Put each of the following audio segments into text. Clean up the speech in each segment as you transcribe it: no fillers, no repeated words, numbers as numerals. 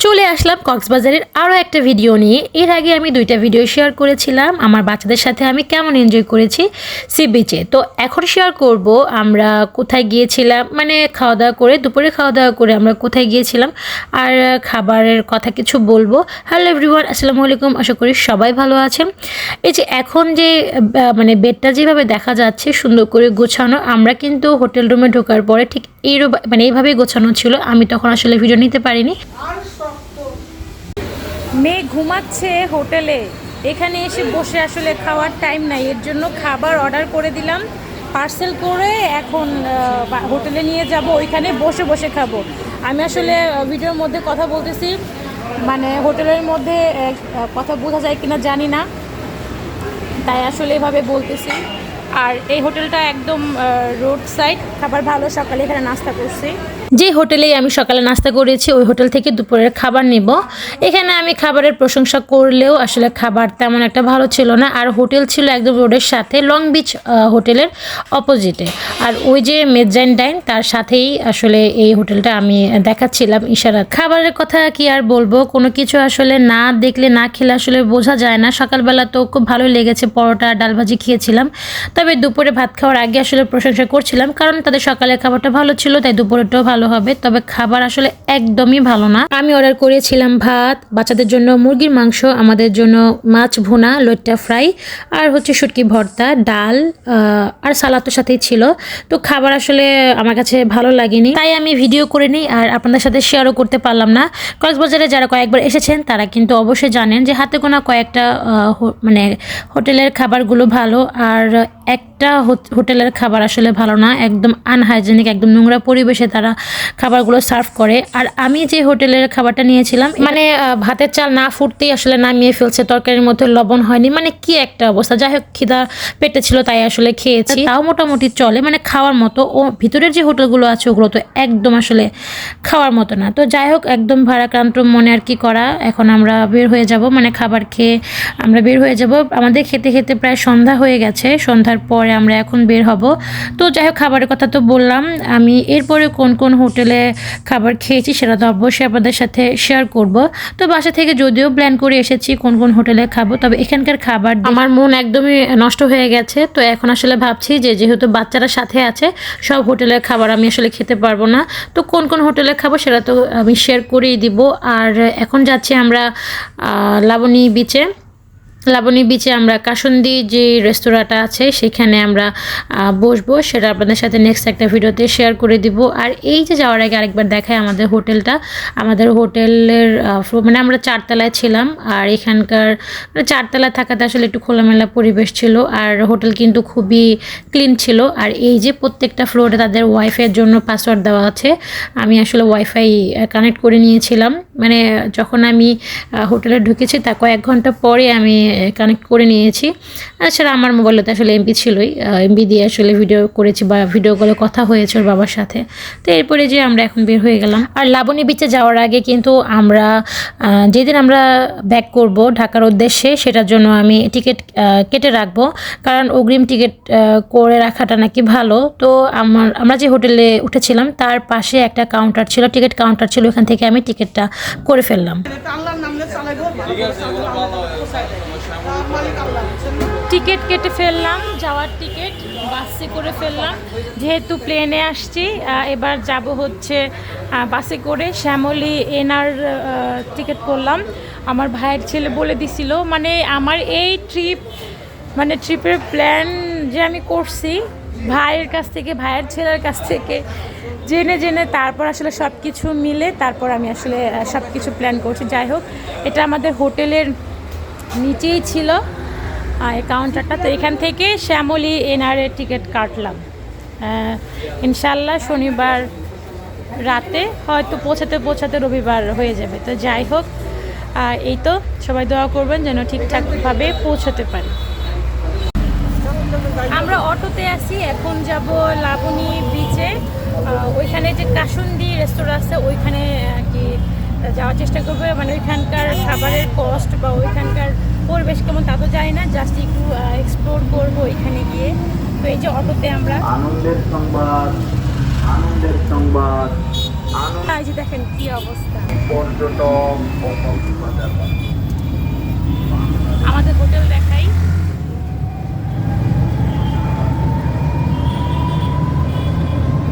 চলে আসলাম কক্সবাজারের আরও একটা ভিডিও নিয়ে। এর আগে আমি দুইটা ভিডিও শেয়ার করেছিলাম আমার বাচ্চাদের সাথে আমি কেমন এনজয় করেছি সি বিচে। তো এখন শেয়ার করব আমরা কোথায় গিয়েছিলাম, মানে খাওয়া দাওয়া করে, দুপুরে খাওয়া দাওয়া করে আমরা কোথায় গিয়েছিলাম আর খাবারের কথা কিছু বলবো। হ্যালো এভরিওয়ান, আসসালামু আলাইকুম, আশা করি সবাই ভালো আছেন। এই যে এখন যে মানে বেডটা যেভাবে দেখা যাচ্ছে সুন্দর করে গোছানো, আমরা কিন্তু হোটেল রুমে ঢোকার পরে ঠিক মানে এইভাবেই গোছানো ছিল। আমি তখন আসলে ভিডিও নিতে পারিনি। মেয়ে ঘুমাচ্ছে হোটেলে, এখানে এসে বসে আসলে খাওয়ার টাইম নাই, এর জন্য খাবার অর্ডার করে দিলাম পার্সেল করে। এখন হোটেলে নিয়ে যাব, ওইখানে বসে বসে খাবো। আমি আসলে ভিডিওর মধ্যে কথা বলতেছি, মানে হোটেলের মধ্যে কথা বোঝা যায় কিনা জানি না, তাই আসলে এভাবে বলতেছি। আর এই হোটেলটা একদম রোড সাইড, খাবার ভালো। সকালে এখানে নাস্তা করছি। যে হোটেলেই আমি সকালে নাস্তা করেছি ওই হোটেল থেকে দুপুরের খাবার নেব। এখানে আমি খাবারের প্রশংসা করলেও আসলে খাবার তেমন একটা ভালো ছিল না। আর হোটেল ছিল একদম রোডের সাথে, লং বিচ হোটেলের অপোজিটে। আর ওই যে মেজাইন ডাইন তার সাথেই আসলে এই হোটেলটা আমি দেখাচ্ছিলাম ইশারা। খাবারের কথা কি আর বলবো, কোনো কিছু আসলে না দেখলে না খেলে আসলে বোঝা যায় না। সকালবেলা তো খুব ভালোই লেগেছে, পরোটা ডাল ভাজি খেয়েছিলাম। তবে দুপুরে ভাত খাওয়ার আগে আসলে প্রশংসা করছিলাম, কারণ তাদের সকালের খাবারটা ভালো ছিল, তাই দুপুরেরটাও ভালো হবে। তবে খাবার আসলে একদমই ভালো না। আমি অর্ডার করেছিলাম ভাত, বাচ্চাদের জন্য মুরগির মাংস, আমাদের জন্য মাছ ভুনা, লইট্টা ফ্রাই, আর হচ্ছে শুটকি ভর্তা, ডাল আর সালাদের সাথেই ছিল। তো খাবার আসলে আমার কাছে ভালো লাগেনি, তাই আমি ভিডিও করে নিই আর আপনাদের সাথে শেয়ারও করতে পারলাম না। কক্সবাজারে যারা কয়েকবার এসেছেন তারা কিন্তু অবশ্যই জানেন যে হাতে গোনা কয়েকটা মানে হোটেলের খাবারগুলো ভালো, আর একটা হোটেলের খাবার আসলে ভালো না, একদম আনহাইজেনিক, একদম নোংরা পরিবেশে তারা খাবারগুলো সার্ভ করে। আর আমি যে হোটেলের খাবারটা নিয়েছিলাম, মানে ভাতের চাল না ফুটতেই আসলে নামিয়ে ফেলছে, তরকারির মধ্যে লবণ হয়নি, মানে কি একটা অবস্থা। যাই হোক, খিদা পেটে ছিল তাই আসলে খেয়েছি, তাও মোটামুটি চলে, মানে খাওয়ার মতো। ও ভিতরের যে হোটেলগুলো আছে ওগুলো তো একদম আসলে খাওয়ার মতো না। তো যাই হোক, একদম ভারাক্রান্ত মনে আর কি করা। এখন আমরা বের হয়ে যাব, মানে খাবার খেয়ে আমরা বের হয়ে যাব। আমাদের খেতে খেতে প্রায় সন্ধ্যা হয়ে গেছে, সন্ধ্যার পরে আমরা এখন বের হব। তো যাই হোক, খাবারের কথা তো বললাম। আমি এরপরে কোন কোন হোটেলে খাবার খেয়েছি সেটা তো অবশ্যই আপনাদের সাথে শেয়ার করব। তো বাসা থেকে যদিও প্ল্যান করে এসেছি কোন কোন হোটেলে খাবো, তবে এখানকার খাবার আমার মন একদমই নষ্ট হয়ে গেছে। তো এখন আসলে ভাবছি যে যেহেতু বাচ্চারা সাথে আছে, সব হোটেলের খাবার আমি আসলে খেতে পারবো না। তো কোন কোন হোটেলে খাবো সেটা তো আমি শেয়ার করেই দিব। আর এখন যাচ্ছি আমরা লাবণী বিচে আমরা কাসুন্দি যে রেস্তোরাঁটা আছে সেখানে আমরা বসবো, সেটা আপনাদের সাথে নেক্সট একটা ভিডিওতে শেয়ার করে দিব। আর এই যে যাওয়ার আগে আরেকবার দেখায় আমাদের হোটেলটা। আমাদের হোটেলের মানে আমরা 4 তলায় ছিলাম, আর এখানকার মানে 4 তলায় থাকাতে আসলে একটু খোলামেলা পরিবেশ ছিল, আর হোটেল কিন্তু খুবই ক্লিন ছিল। আর এই যে প্রত্যেকটা ফ্লোরে তাদের ওয়াইফাইয়ের জন্য পাসওয়ার্ড দেওয়া আছে। আমি আসলে ওয়াইফাই কানেক্ট করে নিয়েছিলাম, মানে যখন আমি হোটেলে ঢুকেছি তার কয়েক ঘন্টা পরে আমি কানেক্ট করে নিয়েছি। এছাড়া আমার মোবাইলে তো আসলে এমবি ছিলই, এমবি দিয়ে আসলে ভিডিও করেছি বা ভিডিও কলে কথা হয়েছে ওর বাবার সাথে। তো এরপরে যে আমরা এখন বের হয়ে গেলাম। আর লাবণী বিচে যাওয়ার আগে কিন্তু আমরা যেদিন আমরা ব্যাক করব ঢাকার উদ্দেশ্যে, সেটার জন্য আমি টিকিট কেটে রাখবো, কারণ অগ্রিম টিকিট করে রাখাটা নাকি ভালো। তো আমরা যে হোটেলে উঠেছিলাম তার পাশে একটা কাউন্টার ছিল, টিকিট কাউন্টার ছিল, ওখান থেকে আমি টিকিটটা করে ফেললাম। টিকিট কেটে ফেললাম, যাওয়ার টিকিট বাসে করে ফেললাম, যেহেতু প্লেনে আসছি। এবার যাব হচ্ছে বাসে করে। শ্যামলী এনার টিকিট করলাম। আমার ভাইয়ের ছেলে বলে দিছিল, মানে আমার এই ট্রিপের প্ল্যান যে আমি করছি ভাইয়ের কাছ থেকে, ভাইয়ের ছেলের কাছ থেকে জেনে জেনে তারপর আসলে সব কিছু মিলে তারপর আমি আসলে সব কিছু প্ল্যান করছি। যাই হোক, এটা আমাদের হোটেলের নিচেই ছিল এই কাউন্টারটা। তো এখান থেকে শ্যামলী এনআরের টিকিট কাটলাম। ইনশাল্লাহ শনিবার রাতে হয়তো পৌঁছাতে রবিবার হয়ে যাবে। তো যাই হোক, এই তো সবাই দোয়া করবেন যেন ঠিকঠাকভাবে পৌঁছতে পারি। আমরা অটোতে আসি, এখন যাব লাবণী বিচে। ওইখানে যে কাসুন্দি রেস্তোরাঁ আছে ওইখানে আর কি যাওয়ার চেষ্টা করবো। মানে ওইখানকার খাবারের কস্ট বা ওইখানকার পরিবেশ কেমন তা তো জানি না, জাস্ট একটু এক্সপ্লোর করবো ওইখানে গিয়ে। তো এই যে অটোতে আমরা আনন্দের সংবাদ এই যে দেখেন কি অবস্থা। পর্যটক ও কক্সবাজার। আমাদের হোটেল দেখাই।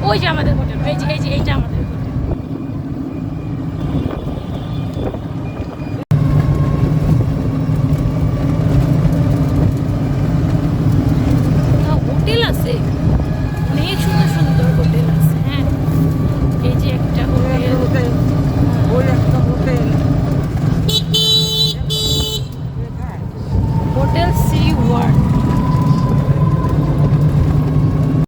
ওই যে আমাদের হোটেল, এই যে এইটা আমাদের